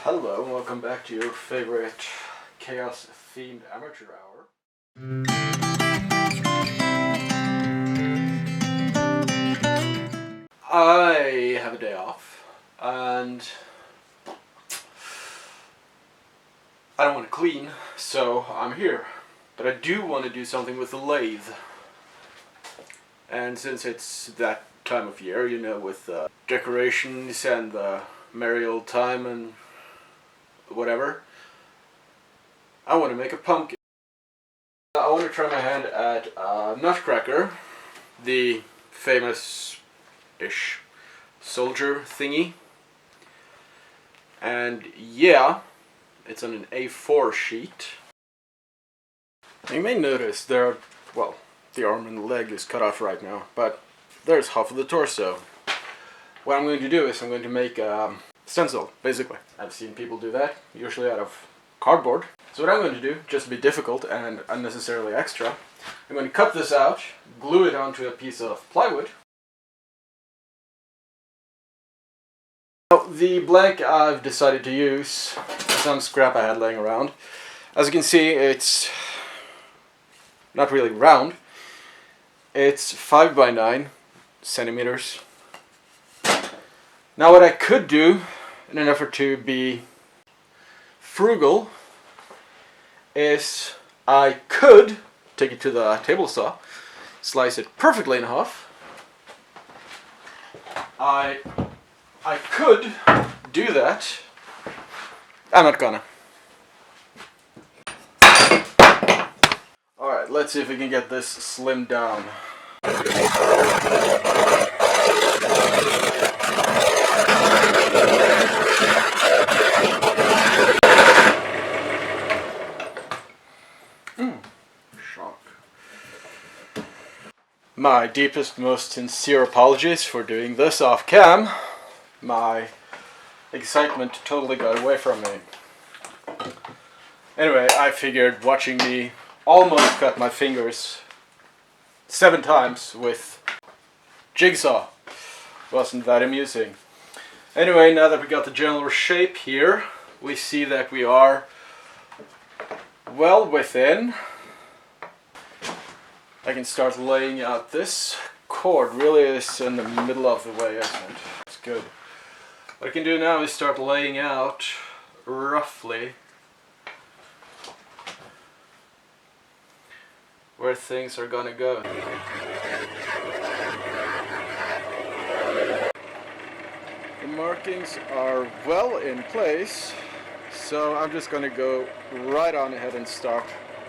Hello and welcome back to your favorite chaos themed amateur hour. I have a day off and I don't want to clean, so I'm here. But I do want to do something with the lathe. And since it's that time of year, you know, with decorations and the merry old time and whatever, I want to make a pumpkin. I want to try my hand at Nutcracker, the famous-ish soldier thingy. And yeah, it's on an A4 sheet. You may notice the arm and the leg is cut off right now, but there's half of the torso. What I'm going to do is I'm going to make a stencil, basically. I've seen people do that, usually out of cardboard. So what I'm going to do, just to be difficult and unnecessarily extra, I'm going to cut this out, glue it onto a piece of plywood. Now, the blank I've decided to use is some scrap I had laying around. As you can see, it's not really round. It's 5 by 9 centimeters. Now what I could do, in an effort to be frugal, is I could take it to the table saw, slice it perfectly in half. I could do that. I'm not gonna. Alright, let's see if we can get this slimmed down. Shock. My deepest, most sincere apologies for doing this off cam. My excitement totally got away from me. Anyway, I figured watching me almost cut my fingers 7 times with jigsaw wasn't that amusing. Anyway, now that we got the general shape here, we see that we are well within. I can start laying out this cord. Really is in the middle of the way, isn't it? It's good. What I can do now is start laying out roughly where things are gonna go. The markings are well in place, so I'm just gonna go right on ahead and start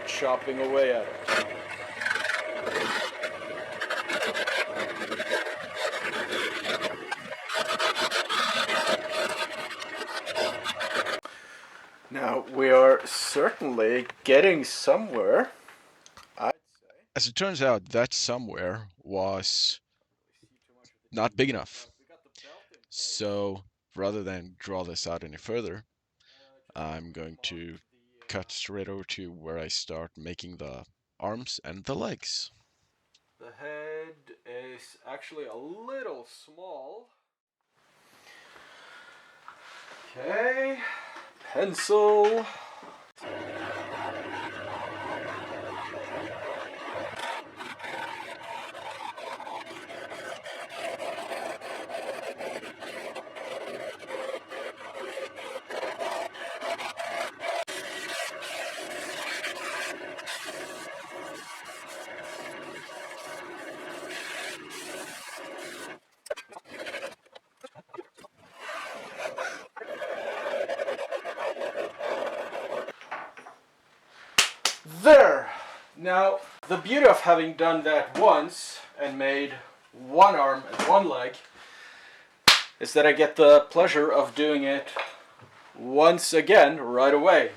chopping away at it. Now we are certainly getting somewhere. As it turns out, that somewhere was not big enough. So rather than draw this out any further, I'm going to cut straight over to where I start making the arms and the legs. The head is actually a little small. Okay, pencil. There! Now, the beauty of having done that once and made one arm and one leg is that I get the pleasure of doing it once again right away.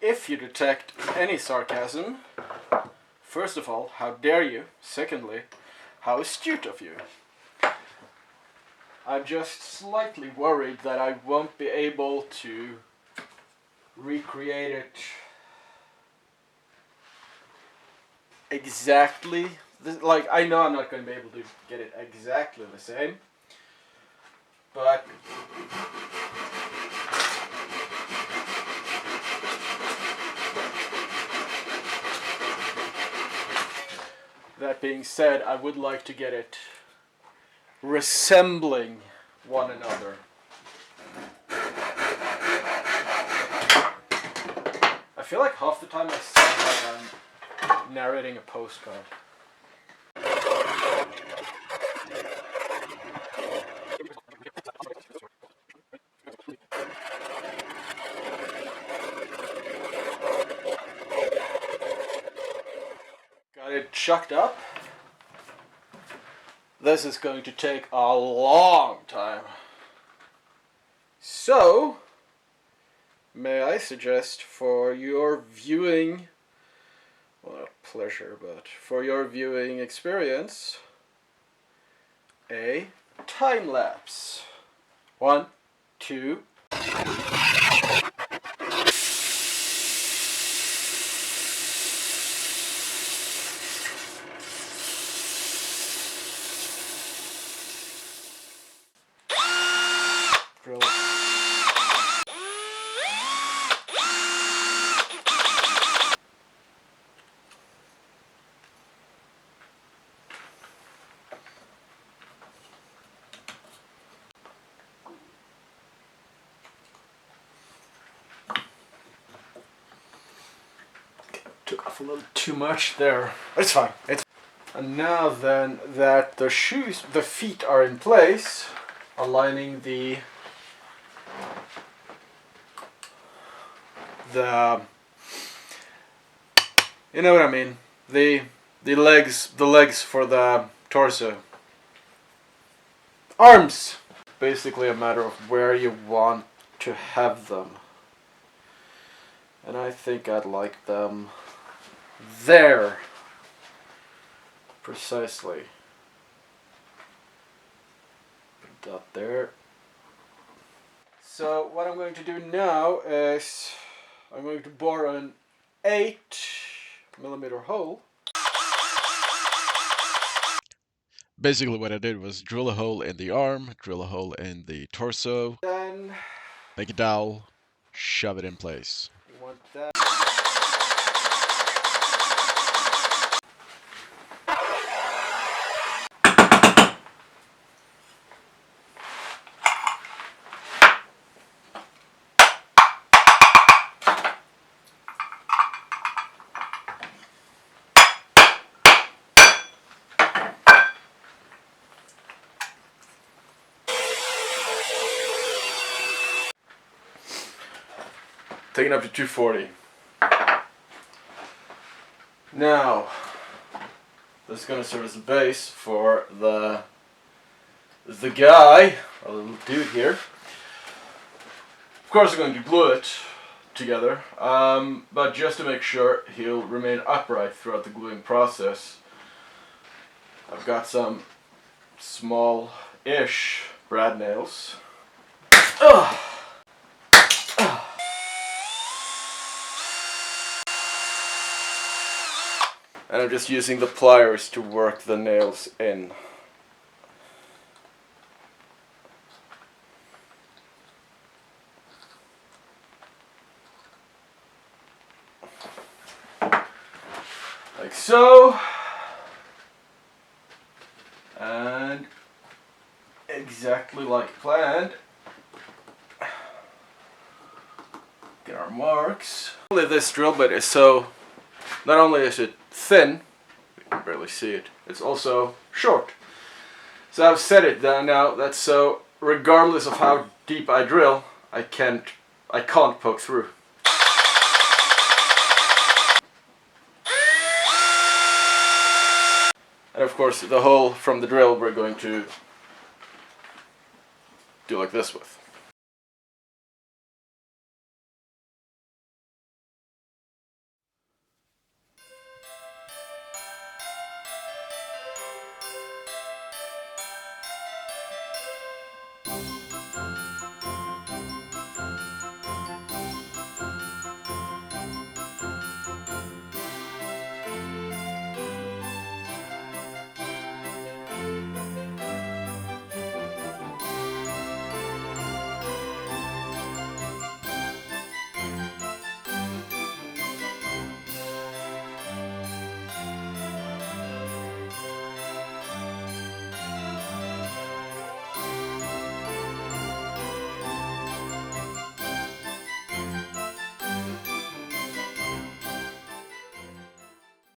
If you detect any sarcasm, first of all, how dare you? Secondly, how astute of you. I'm just slightly worried that I won't be able to recreate it exactly. Like, I know I'm not going to be able to get it exactly the same, But that being said, I would like to get it resembling one another. I feel like half the time I sound like I'm narrating a postcard. Got it chucked up. This is going to take a long time. So, may I suggest for your viewing, well, not pleasure, but for your viewing experience, a time lapse. 1, 2. Drill. Took off a little too much there. It's fine. And now then that the feet are in place, aligning the you know what I mean, the legs for the torso. Arms! Basically a matter of where you want to have them. And I think I'd like them there. Precisely. Put that there. So what I'm going to do now is I'm going to bore an 8mm hole. Basically what I did was drill a hole in the arm, drill a hole in the torso, Then make a dowel, shove it in place. you want that. Taking up to 240. Now, this is going to serve as a base for the guy, our little dude here. Of course, I'm going to glue it together, but just to make sure he'll remain upright throughout the gluing process, I've got some small-ish brad nails. Ugh. And I'm just using the pliers to work the nails in. Like so. And exactly like planned. Get our marks. This drill bit is so, not only is it thin, you can barely see it, it's also short. So I've set it down now, that's so regardless of how deep I drill, I can't poke through. And of course the hole from the drill we're going to do like this with.